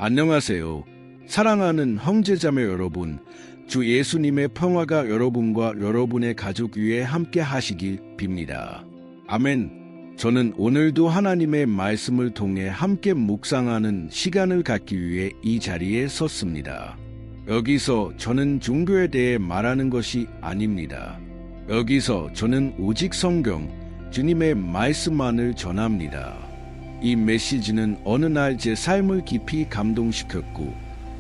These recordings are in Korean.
안녕하세요. 사랑하는 형제자매 여러분, 주 예수님의 평화가 여러분과 여러분의 가족 위에 함께 하시길 빕니다. 아멘. 저는 오늘도 하나님의 말씀을 통해 함께 묵상하는 시간을 갖기 위해 이 자리에 섰습니다. 여기서 저는 종교에 대해 말하는 것이 아닙니다. 여기서 저는 오직 성경, 주님의 말씀만을 전합니다. 이 메시지는 어느 날 제 삶을 깊이 감동시켰고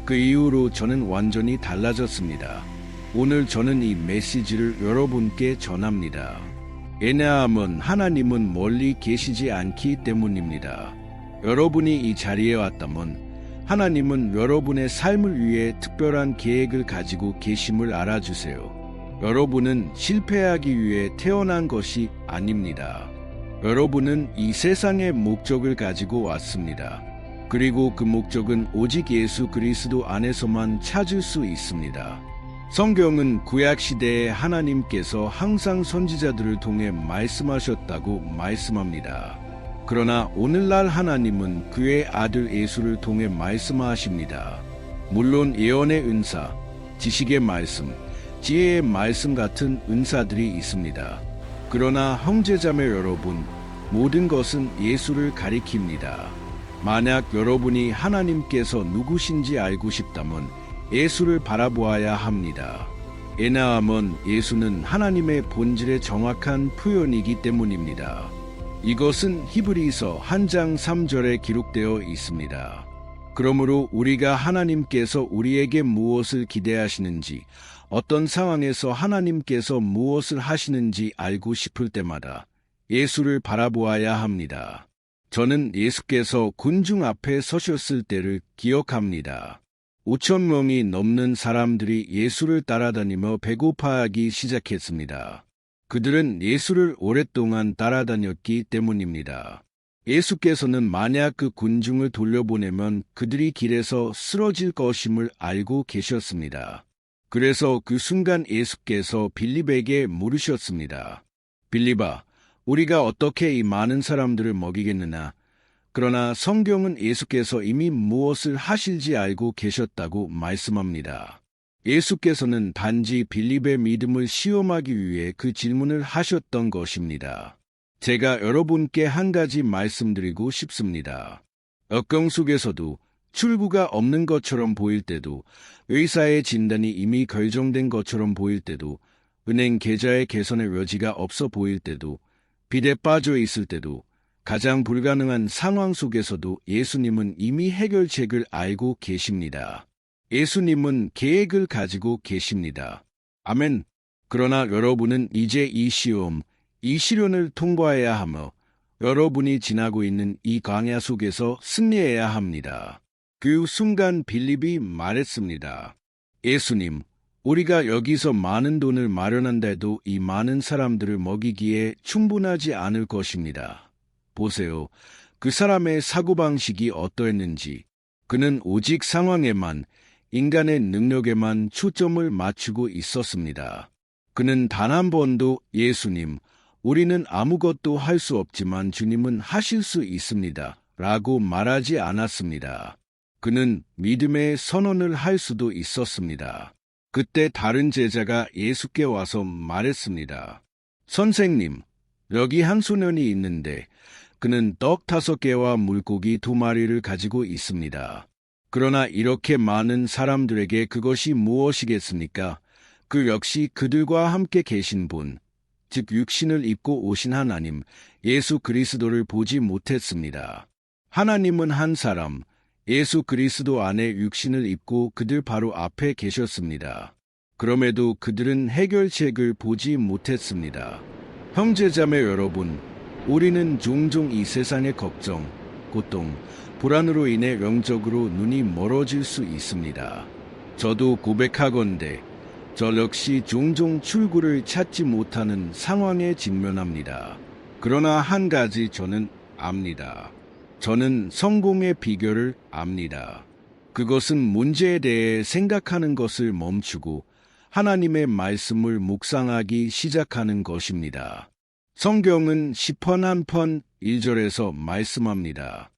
그 이후로 저는 완전히 달라졌습니다. 오늘 저는 이 메시지를 여러분께 전합니다. 왜냐하면 하나님은 멀리 계시지 않기 때문입니다. 여러분이 이 자리에 왔다면 하나님은 여러분의 삶을 위해 특별한 계획을 가지고 계심을 알아주세요. 여러분은 실패하기 위해 태어난 것이 아닙니다. 여러분은 이 세상의 목적을 가지고 왔습니다. 그리고 그 목적은 오직 예수 그리스도 안에서만 찾을 수 있습니다. 성경은 구약시대에 하나님께서 항상 선지자들을 통해 말씀하셨다고 말씀합니다. 그러나 오늘날 하나님은 그의 아들 예수를 통해 말씀하십니다. 물론 예언의 은사, 지식의 말씀, 지혜의 말씀 같은 은사들이 있습니다. 그러나 형제자매 여러분, 모든 것은 예수를 가리킵니다. 만약 여러분이 하나님께서 누구신지 알고 싶다면 예수를 바라보아야 합니다. 왜냐하면 예수는 하나님의 본질의 정확한 표현이기 때문입니다. 이것은 히브리서 1장 3절에 기록되어 있습니다. 그러므로 우리가 하나님께서 우리에게 무엇을 기대하시는지, 어떤 상황에서 하나님께서 무엇을 하시는지 알고 싶을 때마다 예수를 바라보아야 합니다. 저는 예수께서 군중 앞에 서셨을 때를 기억합니다. 5천 명이 넘는 사람들이 예수를 따라다니며 배고파하기 시작했습니다. 그들은 예수를 오랫동안 따라다녔기 때문입니다. 예수께서는 만약 그 군중을 돌려보내면 그들이 길에서 쓰러질 것임을 알고 계셨습니다. 그래서 그 순간 예수께서 빌립에게 물으셨습니다. 빌립아, 우리가 어떻게 이 많은 사람들을 먹이겠느냐? 그러나 성경은 예수께서 이미 무엇을 하실지 알고 계셨다고 말씀합니다. 예수께서는 단지 빌립의 믿음을 시험하기 위해 그 질문을 하셨던 것입니다. 제가 여러분께 한 가지 말씀드리고 싶습니다. 역경 속에서도 출구가 없는 것처럼 보일 때도, 의사의 진단이 이미 결정된 것처럼 보일 때도, 은행 계좌의 개선의 여지가 없어 보일 때도, 빚에 빠져 있을 때도, 가장 불가능한 상황 속에서도 예수님은 이미 해결책을 알고 계십니다. 예수님은 계획을 가지고 계십니다. 아멘. 그러나 여러분은 이제 이 시험, 이 시련을 통과해야 하며 여러분이 지나고 있는 이 광야 속에서 승리해야 합니다. 그 순간 빌립이 말했습니다. 예수님, 우리가 여기서 많은 돈을 마련한데도 이 많은 사람들을 먹이기에 충분하지 않을 것입니다. 보세요. 그 사람의 사고방식이 어떠했는지. 그는 오직 상황에만, 인간의 능력에만 초점을 맞추고 있었습니다. 그는 단 한 번도 예수님, 우리는 아무것도 할 수 없지만 주님은 하실 수 있습니다. 라고 말하지 않았습니다. 그는 믿음의 선언을 할 수도 있었습니다. 그때 다른 제자가 예수께 와서 말했습니다. 선생님, 여기 한 소년이 있는데 그는 떡 5개와 물고기 2마리를 가지고 있습니다. 그러나 이렇게 많은 사람들에게 그것이 무엇이겠습니까? 그 역시 그들과 함께 계신 분, 즉 육신을 입고 오신 하나님, 예수 그리스도를 보지 못했습니다. 하나님은 한 사람, 예수 그리스도 안에 육신을 입고 그들 바로 앞에 계셨습니다. 그럼에도 그들은 해결책을 보지 못했습니다. 형제자매 여러분, 우리는 종종 이 세상의 걱정, 고통, 불안으로 인해 영적으로 눈이 멀어질 수 있습니다. 저도 고백하건대 저 역시 종종 출구를 찾지 못하는 상황에 직면합니다. 그러나 한 가지 저는 압니다. 저는 성공의 비결을 압니다. 그것은 문제에 대해 생각하는 것을 멈추고 하나님의 말씀을 묵상하기 시작하는 것입니다. 성경은 시편 한 편 1절에서 말씀합니다.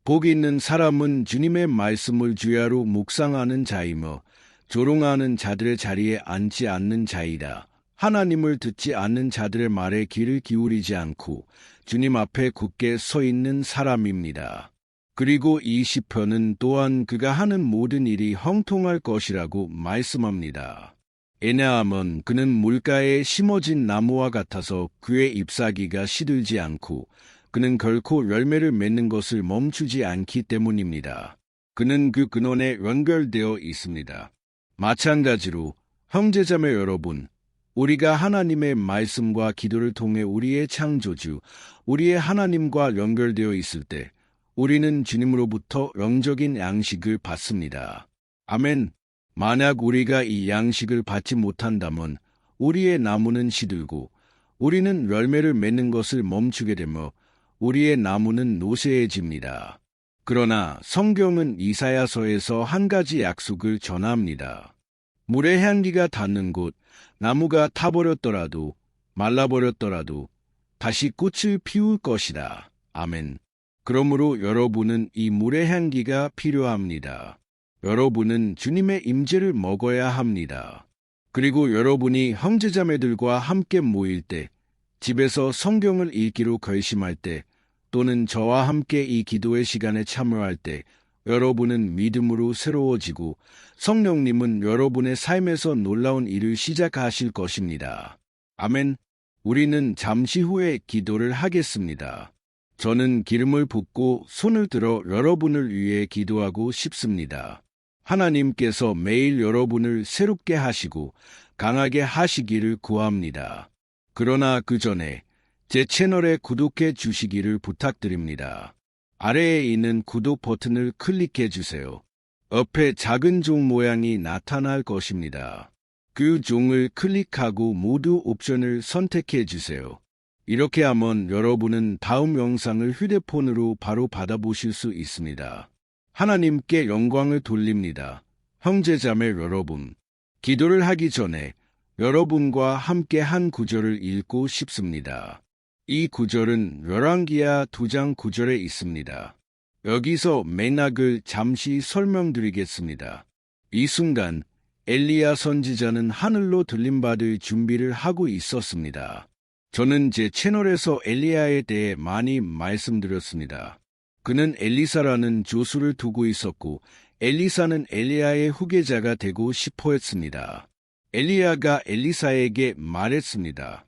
복 있는 사람은 주님의 말씀을 주야로 묵상하는 자이며 조롱하는 자들의 자리에 앉지 않는 자이다. 하나님을 듣지 않는 자들의 말에 귀를 기울이지 않고 주님 앞에 굳게 서 있는 사람입니다. 그리고 이 시편은 또한 그가 하는 모든 일이 형통할 것이라고 말씀합니다. 왜냐하면 그는 물가에 심어진 나무와 같아서 그의 잎사귀가 시들지 않고 그는 결코 열매를 맺는 것을 멈추지 않기 때문입니다. 그는 그 근원에 연결되어 있습니다. 마찬가지로 형제자매 여러분, 우리가 하나님의 말씀과 기도를 통해 우리의 창조주, 우리의 하나님과 연결되어 있을 때 우리는 주님으로부터 영적인 양식을 받습니다. 아멘. 만약 우리가 이 양식을 받지 못한다면 우리의 나무는 시들고 우리는 열매를 맺는 것을 멈추게 되며 우리의 나무는 노쇠해집니다. 그러나 성경은 이사야서에서 한 가지 약속을 전합니다. 물의 향기가 닿는 곳, 나무가 타버렸더라도 말라버렸더라도 다시 꽃을 피울 것이다. 아멘. 그러므로 여러분은 이 물의 향기가 필요합니다. 여러분은 주님의 임재를 먹어야 합니다. 그리고 여러분이 형제자매들과 함께 모일 때, 집에서 성경을 읽기로 결심할 때, 또는 저와 함께 이 기도의 시간에 참여할 때, 여러분은 믿음으로 새로워지고 성령님은 여러분의 삶에서 놀라운 일을 시작하실 것입니다. 아멘. 우리는 잠시 후에 기도를 하겠습니다. 저는 기름을 붓고 손을 들어 여러분을 위해 기도하고 싶습니다. 하나님께서 매일 여러분을 새롭게 하시고 강하게 하시기를 구합니다. 그러나 그 전에 제 채널에 구독해 주시기를 부탁드립니다. 아래에 있는 구독 버튼을 클릭해 주세요. 옆에 작은 종 모양이 나타날 것입니다. 그 종을 클릭하고 모두 옵션을 선택해 주세요. 이렇게 하면 여러분은 다음 영상을 휴대폰으로 바로 받아보실 수 있습니다. 하나님께 영광을 돌립니다. 형제자매 여러분, 기도를 하기 전에 여러분과 함께 한 구절을 읽고 싶습니다. 이 구절은 열왕기하 2장 9절에 있습니다. 여기서 맥락을 잠시 설명드리겠습니다. 이 순간 엘리야 선지자는 하늘로 들림받을 준비를 하고 있었습니다. 저는 제 채널에서 엘리야에 대해 많이 말씀드렸습니다. 그는 엘리사라는 조수를 두고 있었고 엘리사는 엘리야의 후계자가 되고 싶어 했습니다. 엘리야가 엘리사에게 말했습니다.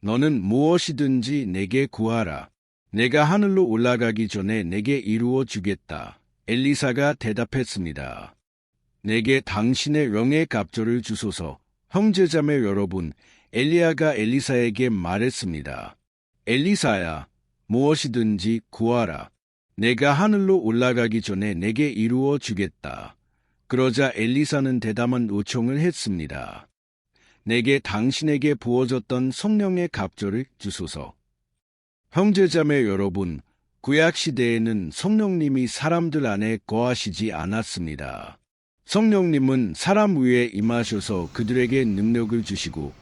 너는 무엇이든지 내게 구하라. 내가 하늘로 올라가기 전에 내게 이루어 주겠다. 엘리사가 대답했습니다. 내게 당신의 영의 갑절을 주소서. 형제자매 여러분, 엘리야가 엘리사에게 말했습니다. 엘리사야, 무엇이든지 구하라. 내가 하늘로 올라가기 전에 내게 이루어 주겠다. 그러자 엘리사는 대담한 요청을 했습니다. 내게 당신에게 부어졌던 성령의 갑절을 주소서. 형제자매 여러분, 구약시대에는 성령님이 사람들 안에 거하시지 않았습니다. 성령님은 사람 위에 임하셔서 그들에게 능력을 주시고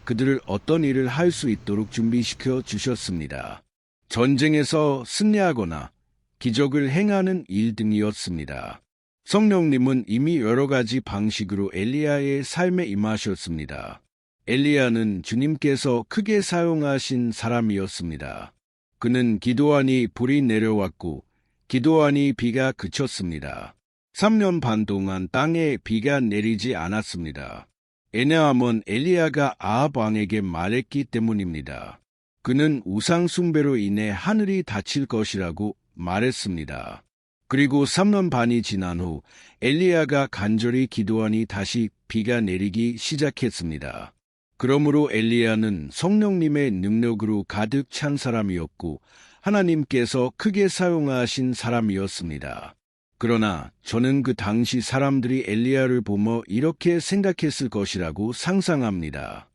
그들을 어떤 일을 할 수 있도록 준비시켜 주셨습니다. 전쟁에서 승리하거나 기적을 행하는 일 등이었습니다. 성령님은 이미 여러 가지 방식으로 엘리야의 삶에 임하셨습니다. 엘리야는 주님께서 크게 사용하신 사람이었습니다. 그는 기도하니 불이 내려왔고 기도하니 비가 그쳤습니다. 3년 반 동안 땅에 비가 내리지 않았습니다. 왜냐하면 엘리야가 아합 왕에게 말했기 때문입니다. 그는 우상 숭배로 인해 하늘이 닫힐 것이라고 말했습니다. 그리고 3년 반이 지난 후 엘리야가 간절히 기도하니 다시 비가 내리기 시작했습니다. 그러므로 엘리야는 성령님의 능력으로 가득 찬 사람이었고 하나님께서 크게 사용하신 사람이었습니다. 그러나 저는 그 당시 사람들이 엘리야를 보며 이렇게 생각했을 것이라고 상상합니다.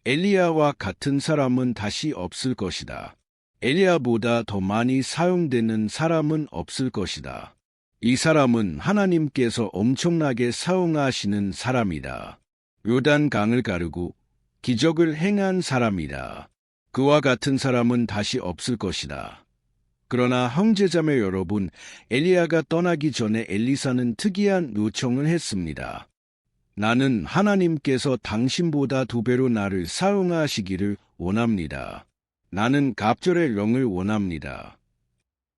엘리야와 같은 사람은 다시 없을 것이다. 엘리야보다 더 많이 사용되는 사람은 없을 것이다. 이 사람은 하나님께서 엄청나게 사용하시는 사람이다. 요단강을 가르고 기적을 행한 사람이다. 그와 같은 사람은 다시 없을 것이다. 그러나 형제자매 여러분, 엘리야가 떠나기 전에 엘리사는 특이한 요청을 했습니다. 나는 하나님께서 당신보다 2배로 나를 사용하시기를 원합니다. 나는 갑절의 영을 원합니다.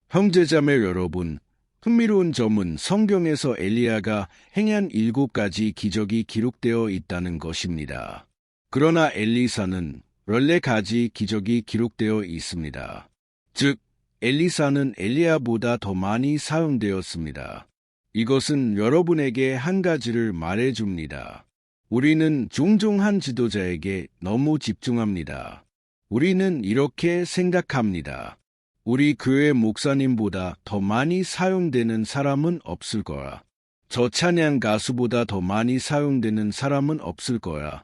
형제자매 여러분, 흥미로운 점은 성경에서 엘리야가 행한 7가지 기적이 기록되어 있다는 것입니다. 그러나 엘리사는 14가지 기적이 기록되어 있습니다. 즉, 엘리사는 엘리야보다 더 많이 사용되었습니다. 이것은 여러분에게 한 가지를 말해줍니다. 우리는 종종 한 지도자에게 너무 집중합니다. 우리는 이렇게 생각합니다. 우리 교회 목사님보다 더 많이 사용되는 사람은 없을 거야. 저 찬양 가수보다 더 많이 사용되는 사람은 없을 거야.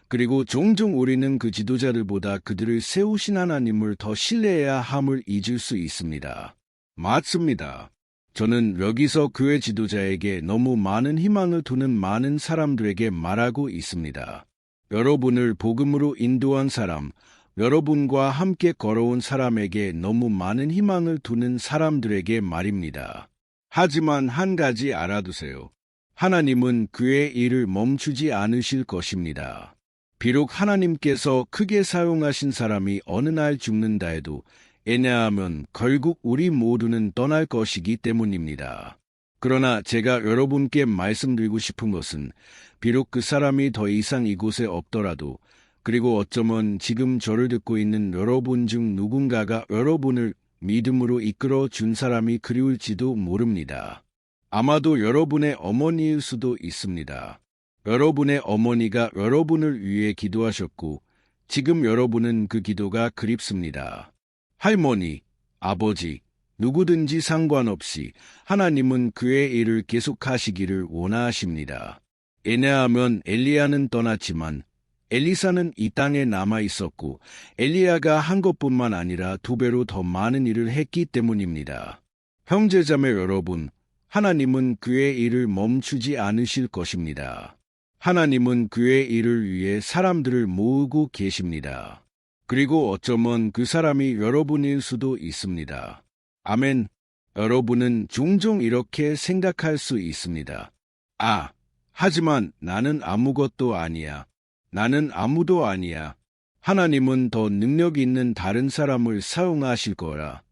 그리고 종종 우리는 그 지도자들보다 그들을 세우신 하나님을 더 신뢰해야 함을 잊을 수 있습니다. 맞습니다. 저는 여기서 교회 지도자에게 너무 많은 희망을 두는 많은 사람들에게 말하고 있습니다. 여러분을 복음으로 인도한 사람, 여러분과 함께 걸어온 사람에게 너무 많은 희망을 두는 사람들에게 말입니다. 하지만 한 가지 알아두세요. 하나님은 그의 일을 멈추지 않으실 것입니다. 비록 하나님께서 크게 사용하신 사람이 어느 날 죽는다 해도 왜냐하면 결국 우리 모두는 떠날 것이기 때문입니다. 그러나 제가 여러분께 말씀드리고 싶은 것은 비록 그 사람이 더 이상 이곳에 없더라도 그리고 어쩌면 지금 저를 듣고 있는 여러분 중 누군가가 여러분을 믿음으로 이끌어 준 사람이 그리울지도 모릅니다. 아마도 여러분의 어머니일 수도 있습니다. 여러분의 어머니가 여러분을 위해 기도하셨고 지금 여러분은 그 기도가 그립습니다. 할머니, 아버지, 누구든지 상관없이 하나님은 그의 일을 계속하시기를 원하십니다. 왜냐하면 엘리야는 떠났지만 엘리사는 이 땅에 남아 있었고 엘리야가 한 것뿐만 아니라 2배로 더 많은 일을 했기 때문입니다. 형제자매 여러분, 하나님은 그의 일을 멈추지 않으실 것입니다. 하나님은 그의 일을 위해 사람들을 모으고 계십니다. 그리고 어쩌면 그 사람이 여러분일 수도 있습니다. 아멘. 여러분은 종종 이렇게 생각할 수 있습니다. 하지만 나는 아무것도 아니야. 나는 아무도 아니야. 하나님은 더 능력 있는 다른 사람을 사용하실 거라.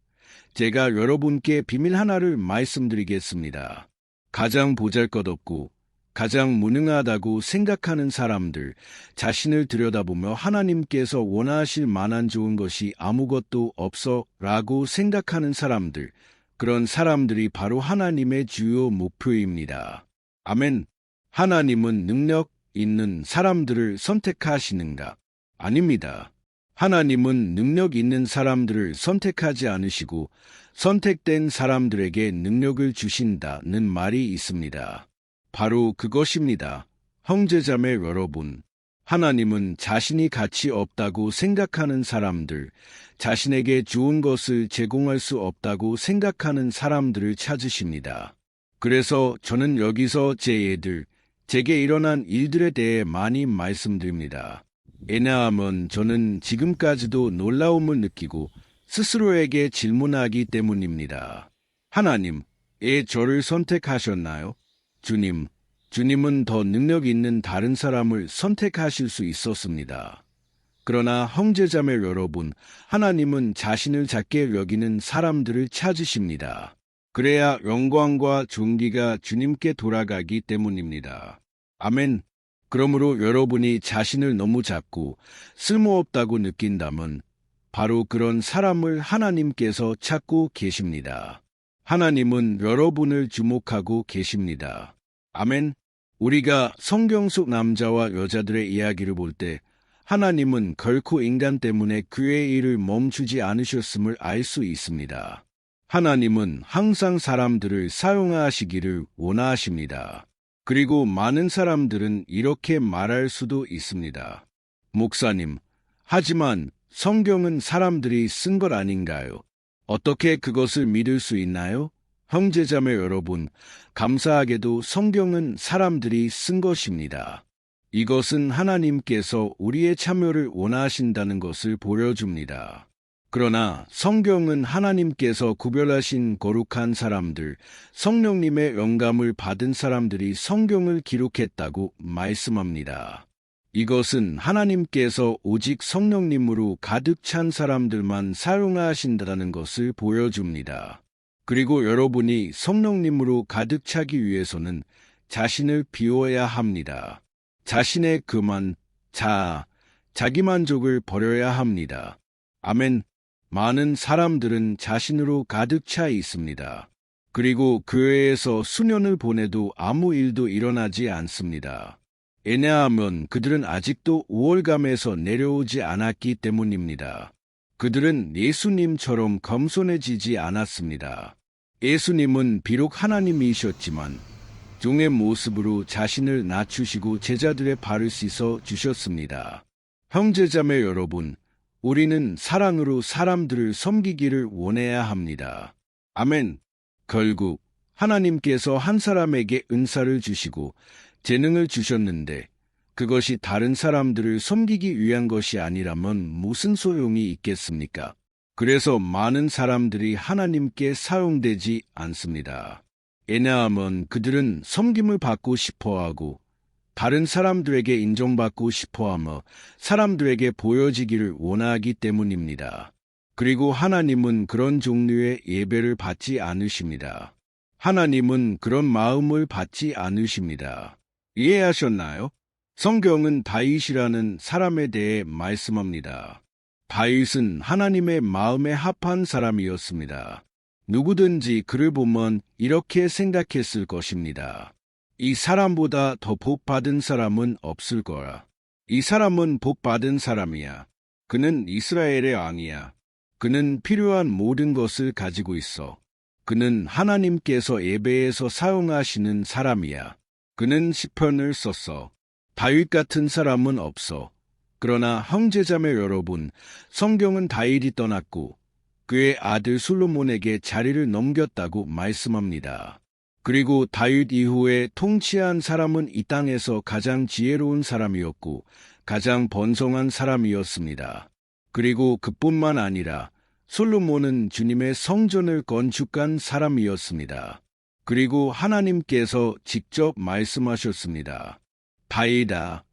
제가 여러분께 비밀 하나를 말씀드리겠습니다. 가장 보잘것없고 가장 무능하다고 생각하는 사람들, 자신을 들여다보며 하나님께서 원하실 만한 좋은 것이 아무것도 없어 라고 생각하는 사람들, 그런 사람들이 바로 하나님의 주요 목표입니다. 아멘. 하나님은 능력 있는 사람들을 선택하시는가? 아닙니다. 하나님은 능력 있는 사람들을 선택하지 않으시고 선택된 사람들에게 능력을 주신다는 말이 있습니다. 바로 그것입니다. 형제자매 여러분, 하나님은 자신이 가치 없다고 생각하는 사람들, 자신에게 좋은 것을 제공할 수 없다고 생각하는 사람들을 찾으십니다. 그래서 저는 여기서 제게 일어난 일들에 대해 많이 말씀드립니다. 왜냐하면 저는 지금까지도 놀라움을 느끼고 스스로에게 질문하기 때문입니다. 하나님, 왜 저를 선택하셨나요? 주님은 더 능력 있는 다른 사람을 선택하실 수 있었습니다. 그러나 형제자매 여러분, 하나님은 자신을 작게 여기는 사람들을 찾으십니다. 그래야 영광과 존귀가 주님께 돌아가기 때문입니다. 아멘. 그러므로 여러분이 자신을 너무 작고 쓸모없다고 느낀다면 바로 그런 사람을 하나님께서 찾고 계십니다. 하나님은 여러분을 주목하고 계십니다. 아멘. 우리가 성경 속 남자와 여자들의 이야기를 볼 때 하나님은 결코 인간 때문에 그의 일을 멈추지 않으셨음을 알 수 있습니다. 하나님은 항상 사람들을 사용하시기를 원하십니다. 그리고 많은 사람들은 이렇게 말할 수도 있습니다. 목사님, 하지만 성경은 사람들이 쓴 것 아닌가요? 어떻게 그것을 믿을 수 있나요? 형제자매 여러분, 감사하게도 성경은 사람들이 쓴 것입니다. 이것은 하나님께서 우리의 참여를 원하신다는 것을 보여줍니다. 그러나 성경은 하나님께서 구별하신 거룩한 사람들, 성령님의 영감을 받은 사람들이 성경을 기록했다고 말씀합니다. 이것은 하나님께서 오직 성령님으로 가득 찬 사람들만 사용하신다는 것을 보여줍니다. 그리고 여러분이 성령님으로 가득 차기 위해서는 자신을 비워야 합니다. 자신의 교만, 자아, 자기만족을 버려야 합니다. 아멘. 많은 사람들은 자신으로 가득 차 있습니다. 그리고 교회에서 수년을 보내도 아무 일도 일어나지 않습니다. 왜냐하면 그들은 아직도 우월감에서 내려오지 않았기 때문입니다. 그들은 예수님처럼 겸손해지지 않았습니다. 예수님은 비록 하나님이셨지만 종의 모습으로 자신을 낮추시고 제자들의 발을 씻어 주셨습니다. 형제자매 여러분, 우리는 사랑으로 사람들을 섬기기를 원해야 합니다. 아멘. 결국 하나님께서 한 사람에게 은사를 주시고 재능을 주셨는데 그것이 다른 사람들을 섬기기 위한 것이 아니라면 무슨 소용이 있겠습니까? 그래서 많은 사람들이 하나님께 사용되지 않습니다. 왜냐하면 그들은 섬김을 받고 싶어하고 다른 사람들에게 인정받고 싶어하며 사람들에게 보여지기를 원하기 때문입니다. 그리고 하나님은 그런 종류의 예배를 받지 않으십니다. 하나님은 그런 마음을 받지 않으십니다. 이해하셨나요? 성경은 다윗이라는 사람에 대해 말씀합니다. 다윗은 하나님의 마음에 합한 사람이었습니다. 누구든지 그를 보면 이렇게 생각했을 것입니다. 이 사람보다 더 복받은 사람은 없을 거야. 이 사람은 복받은 사람이야. 그는 이스라엘의 왕이야. 그는 필요한 모든 것을 가지고 있어. 그는 하나님께서 예배에서 사용하시는 사람이야. 그는 시편을 썼어. 다윗 같은 사람은 없어. 그러나 형제자매 여러분, 성경은 다윗이 떠났고 그의 아들 솔로몬에게 자리를 넘겼다고 말씀합니다. 그리고 다윗 이후에 통치한 사람은 이 땅에서 가장 지혜로운 사람이었고 가장 번성한 사람이었습니다. 그리고 그뿐만 아니라 솔로몬은 주님의 성전을 건축한 사람이었습니다. 그리고 하나님께서 직접 말씀하셨습니다. 다윗아,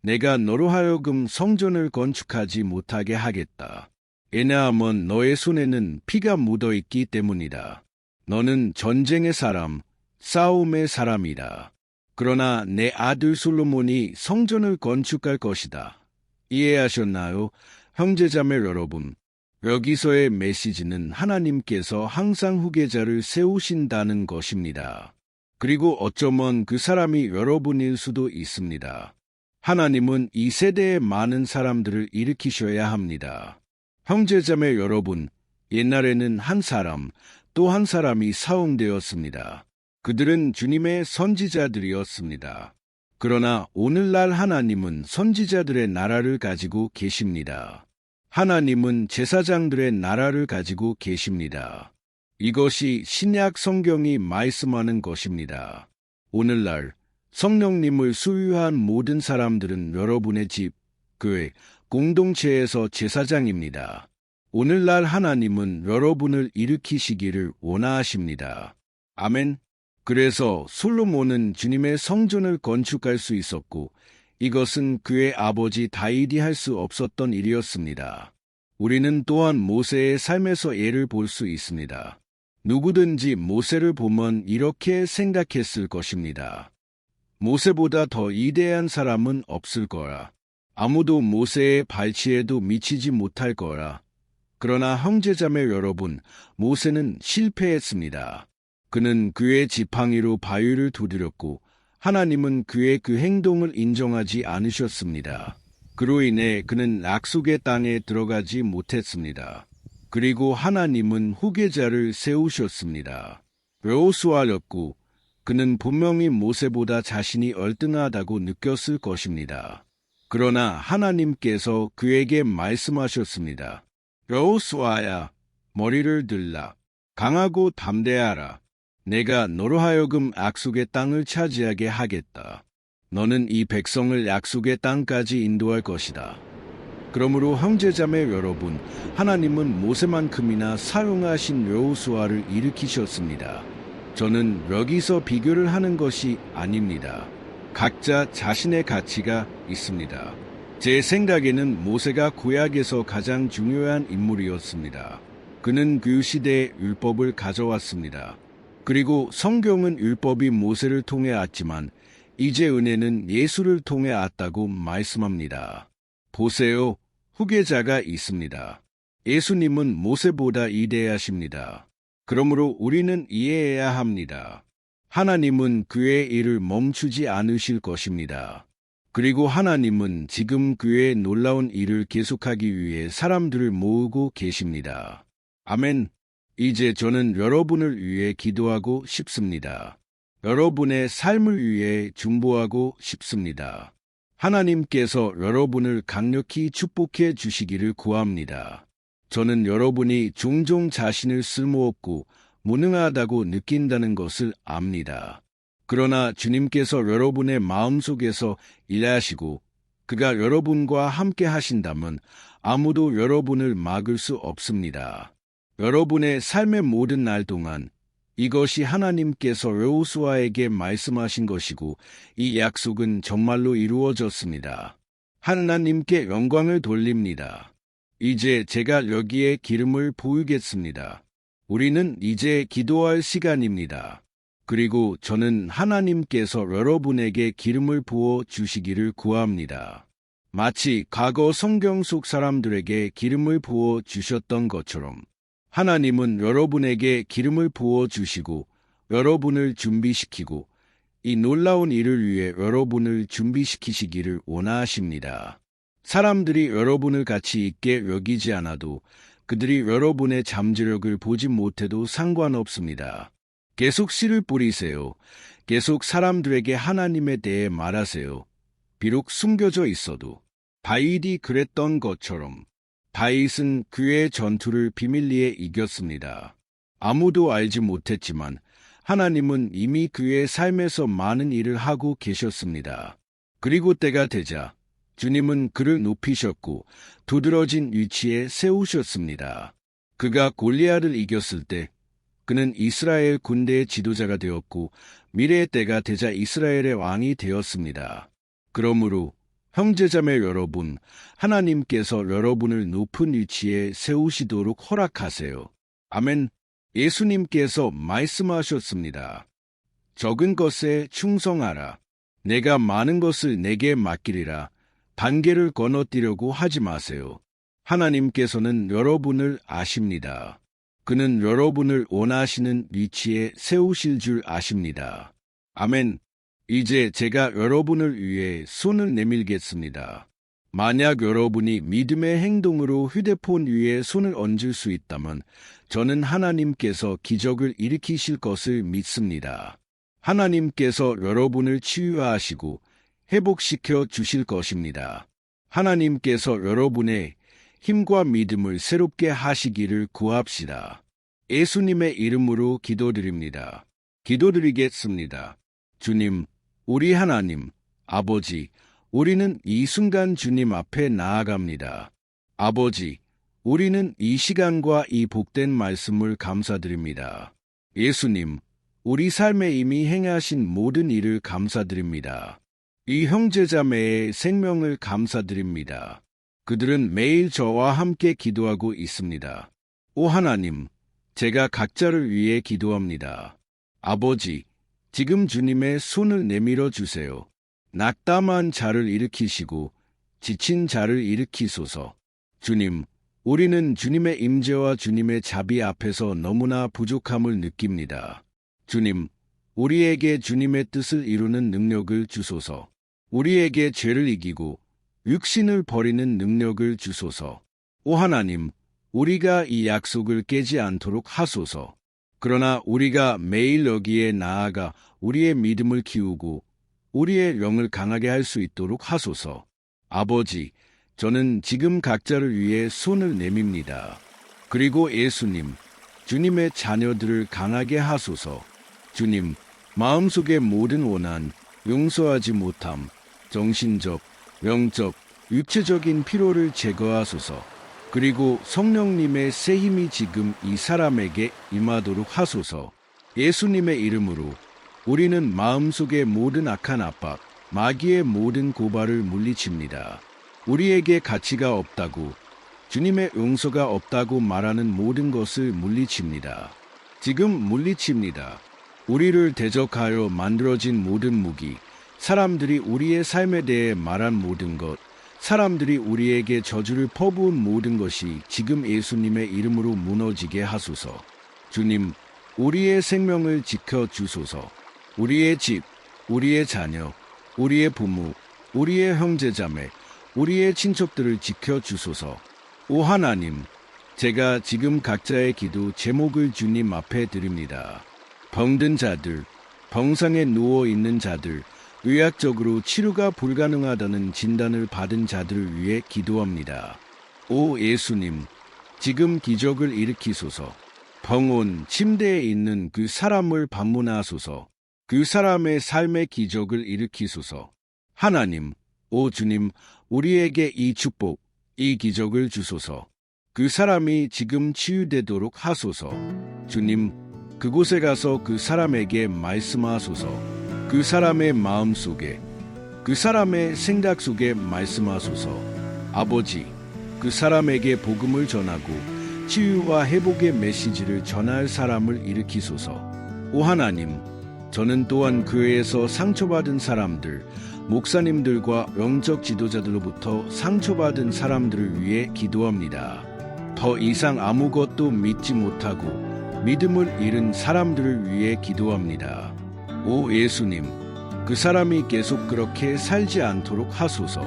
내가 너로 하여금 성전을 건축하지 못하게 하겠다. 왜냐하면 너의 손에는 피가 묻어 있기 때문이다. 너는 전쟁의 사람, 싸움의 사람이다. 그러나 내 아들 솔로몬이 성전을 건축할 것이다. 이해하셨나요? 형제자매 여러분, 여기서의 메시지는 하나님께서 항상 후계자를 세우신다는 것입니다. 그리고 어쩌면 그 사람이 여러분일 수도 있습니다. 하나님은 이 세대의 많은 사람들을 일으키셔야 합니다. 형제자매 여러분, 옛날에는 한 사람, 또 한 사람이 사용되었습니다. 그들은 주님의 선지자들이었습니다. 그러나 오늘날 하나님은 선지자들의 나라를 가지고 계십니다. 하나님은 제사장들의 나라를 가지고 계십니다. 이것이 신약 성경이 말씀하는 것입니다. 오늘날 성령님을 소유한 모든 사람들은 여러분의 집, 교회, 공동체에서 제사장입니다. 오늘날 하나님은 여러분을 일으키시기를 원하십니다. 아멘. 그래서 솔로몬은 주님의 성전을 건축할 수 있었고 이것은 그의 아버지 다윗이 할 수 없었던 일이었습니다. 우리는 또한 모세의 삶에서 예를 볼 수 있습니다. 누구든지 모세를 보면 이렇게 생각했을 것입니다. 모세보다 더 위대한 사람은 없을 거라. 아무도 모세의 발치에도 미치지 못할 거라. 그러나 형제자매 여러분, 모세는 실패했습니다. 그는 그의 지팡이로 바위를 두드렸고 하나님은 그의 그 행동을 인정하지 않으셨습니다. 그로 인해 그는 약속의 땅에 들어가지 못했습니다. 그리고 하나님은 후계자를 세우셨습니다. 여호수아였고 그는 분명히 모세보다 자신이 얼등하다고 느꼈을 것입니다. 그러나 하나님께서 그에게 말씀하셨습니다. 여호수아야, 머리를 들라. 강하고 담대하라. 내가 너로 하여금 약속의 땅을 차지하게 하겠다. 너는 이 백성을 약속의 땅까지 인도할 것이다. 그러므로 형제자매 여러분, 하나님은 모세만큼이나 사용하신 여호수아를 일으키셨습니다. 저는 여기서 비교를 하는 것이 아닙니다. 각자 자신의 가치가 있습니다. 제 생각에는 모세가 구약에서 가장 중요한 인물이었습니다. 그는 그 시대에 율법을 가져왔습니다. 그리고 성경은 율법이 모세를 통해 왔지만 이제 은혜는 예수를 통해 왔다고 말씀합니다. 보세요, 후계자가 있습니다. 예수님은 모세보다 위대하십니다. 그러므로 우리는 이해해야 합니다. 하나님은 그의 일을 멈추지 않으실 것입니다. 그리고 하나님은 지금 그의 놀라운 일을 계속하기 위해 사람들을 모으고 계십니다. 아멘. 이제 저는 여러분을 위해 기도하고 싶습니다. 여러분의 삶을 위해 중보하고 싶습니다. 하나님께서 여러분을 강력히 축복해 주시기를 구합니다. 저는 여러분이 종종 자신을 쓸모없고 무능하다고 느낀다는 것을 압니다. 그러나 주님께서 여러분의 마음속에서 일하시고 그가 여러분과 함께 하신다면 아무도 여러분을 막을 수 없습니다. 여러분의 삶의 모든 날 동안 이것이 하나님께서 여호수아에게 말씀하신 것이고 이 약속은 정말로 이루어졌습니다. 하나님께 영광을 돌립니다. 이제 제가 여기에 기름을 부으겠습니다. 우리는 이제 기도할 시간입니다. 그리고 저는 하나님께서 여러분에게 기름을 부어 주시기를 구합니다. 마치 과거 성경 속 사람들에게 기름을 부어 주셨던 것처럼 하나님은 여러분에게 기름을 부어 주시고 여러분을 준비시키고 이 놀라운 일을 위해 여러분을 준비시키시기를 원하십니다. 사람들이 여러분을 가치 있게 여기지 않아도 그들이 여러분의 잠재력을 보지 못해도 상관없습니다. 계속 씨를 뿌리세요. 계속 사람들에게 하나님에 대해 말하세요. 비록 숨겨져 있어도 다윗이 그랬던 것처럼 다윗은 그의 전투를 비밀리에 이겼습니다. 아무도 알지 못했지만 하나님은 이미 그의 삶에서 많은 일을 하고 계셨습니다. 그리고 때가 되자 주님은 그를 높이셨고 두드러진 위치에 세우셨습니다. 그가 골리앗을 이겼을 때 그는 이스라엘 군대의 지도자가 되었고 미래의 때가 되자 이스라엘의 왕이 되었습니다. 그러므로 형제자매 여러분, 하나님께서 여러분을 높은 위치에 세우시도록 허락하세요. 아멘. 예수님께서 말씀하셨습니다. 적은 것에 충성하라. 내가 많은 것을 내게 맡기리라. 단계를 건너뛰려고 하지 마세요. 하나님께서는 여러분을 아십니다. 그는 여러분을 원하시는 위치에 세우실 줄 아십니다. 아멘. 이제 제가 여러분을 위해 손을 내밀겠습니다. 만약 여러분이 믿음의 행동으로 휴대폰 위에 손을 얹을 수 있다면 저는 하나님께서 기적을 일으키실 것을 믿습니다. 하나님께서 여러분을 치유하시고 회복시켜 주실 것입니다. 하나님께서 여러분의 힘과 믿음을 새롭게 하시기를 구합시다. 예수님의 이름으로 기도드립니다. 기도드리겠습니다. 주님, 우리 하나님, 아버지, 우리는 이 순간 주님 앞에 나아갑니다. 아버지, 우리는 이 시간과 이 복된 말씀을 감사드립니다. 예수님, 우리 삶에 이미 행하신 모든 일을 감사드립니다. 이 형제자매의 생명을 감사드립니다. 그들은 매일 저와 함께 기도하고 있습니다. 오 하나님, 제가 각자를 위해 기도합니다. 아버지, 지금 주님의 손을 내밀어 주세요. 낙담한 자를 일으키시고 지친 자를 일으키소서. 주님, 우리는 주님의 임재와 주님의 자비 앞에서 너무나 부족함을 느낍니다. 주님, 우리에게 주님의 뜻을 이루는 능력을 주소서. 우리에게 죄를 이기고 육신을 버리는 능력을 주소서. 오 하나님, 우리가 이 약속을 깨지 않도록 하소서. 그러나 우리가 매일 여기에 나아가 우리의 믿음을 키우고 우리의 영을 강하게 할 수 있도록 하소서. 아버지, 저는 지금 각자를 위해 손을 내밉니다. 그리고 예수님, 주님의 자녀들을 강하게 하소서. 주님, 마음속의 모든 원한, 용서하지 못함, 정신적, 영적, 육체적인 피로를 제거하소서. 그리고 성령님의 새 힘이 지금 이 사람에게 임하도록 하소서. 예수님의 이름으로 우리는 마음속의 모든 악한 압박, 마귀의 모든 고발을 물리칩니다. 우리에게 가치가 없다고, 주님의 용서가 없다고 말하는 모든 것을 물리칩니다. 지금 물리칩니다. 우리를 대적하여 만들어진 모든 무기, 사람들이 우리의 삶에 대해 말한 모든 것, 사람들이 우리에게 저주를 퍼부은 모든 것이 지금 예수님의 이름으로 무너지게 하소서. 주님, 우리의 생명을 지켜주소서. 우리의 집, 우리의 자녀, 우리의 부모, 우리의 형제자매, 우리의 친척들을 지켜주소서. 오 하나님, 제가 지금 각자의 기도 제목을 주님 앞에 드립니다. 병든 자들, 병상에 누워있는 자들, 의학적으로 치료가 불가능하다는 진단을 받은 자들을 위해 기도합니다. 오 예수님, 지금 기적을 일으키소서. 병원, 침대에 있는 그 사람을 방문하소서. 그 사람의 삶의 기적을 일으키소서. 하나님, 오 주님, 우리에게 이 축복, 이 기적을 주소서. 그 사람이 지금 치유되도록 하소서. 주님, 그곳에 가서 그 사람에게 말씀하소서. 그 사람의 마음 속에, 그 사람의 생각 속에 말씀하소서. 아버지, 그 사람에게 복음을 전하고 치유와 회복의 메시지를 전할 사람을 일으키소서. 오 하나님, 저는 또한 교회에서 상처받은 사람들, 목사님들과 영적 지도자들로부터 상처받은 사람들을 위해 기도합니다. 더 이상 아무것도 믿지 못하고 믿음을 잃은 사람들을 위해 기도합니다. 오 예수님, 그 사람이 계속 그렇게 살지 않도록 하소서.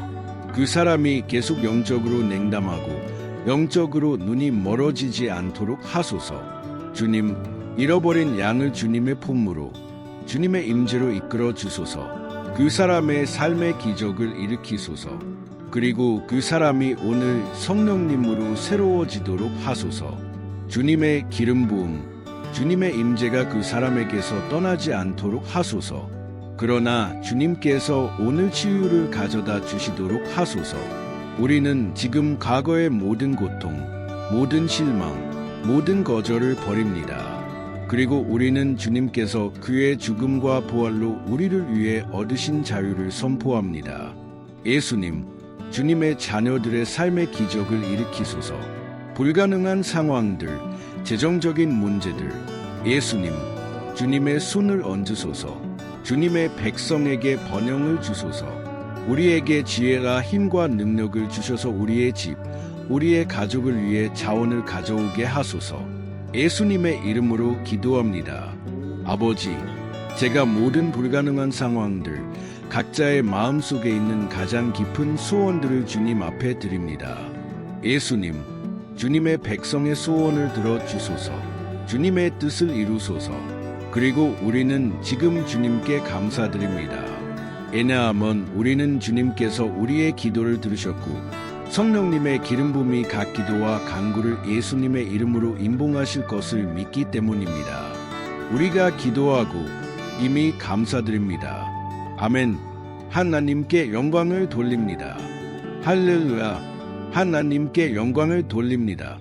그 사람이 계속 영적으로 냉담하고 영적으로 눈이 멀어지지 않도록 하소서. 주님, 잃어버린 양을 주님의 품으로, 주님의 임재로 이끌어 주소서. 그 사람의 삶의 기적을 일으키소서. 그리고 그 사람이 오늘 성령님으로 새로워지도록 하소서. 주님의 기름 부음, 주님의 임재가 그 사람에게서 떠나지 않도록 하소서. 그러나 주님께서 오늘 치유를 가져다 주시도록 하소서. 우리는 지금 과거의 모든 고통, 모든 실망, 모든 거절을 버립니다. 그리고 우리는 주님께서 그의 죽음과 부활로 우리를 위해 얻으신 자유를 선포합니다. 예수님, 주님의 자녀들의 삶의 기적을 일으키소서. 불가능한 상황들, 재정적인 문제들, 예수님, 주님의 손을 얹으소서. 주님의 백성에게 번영을 주소서. 우리에게 지혜와 힘과 능력을 주셔서 우리의 집, 우리의 가족을 위해 자원을 가져오게 하소서. 예수님의 이름으로 기도합니다. 아버지, 제가 모든 불가능한 상황들, 각자의 마음속에 있는 가장 깊은 소원들을 주님 앞에 드립니다. 예수님, 주님의 백성의 소원을 들어주소서. 주님의 뜻을 이루소서. 그리고 우리는 지금 주님께 감사드립니다. 왜냐하면 우리는 주님께서 우리의 기도를 들으셨고 성령님의 기름 부음이 각 기도와 간구를 예수님의 이름으로 임봉하실 것을 믿기 때문입니다. 우리가 기도하고 이미 감사드립니다. 아멘. 하나님께 영광을 돌립니다. 할렐루야. 하나님께 영광을 돌립니다.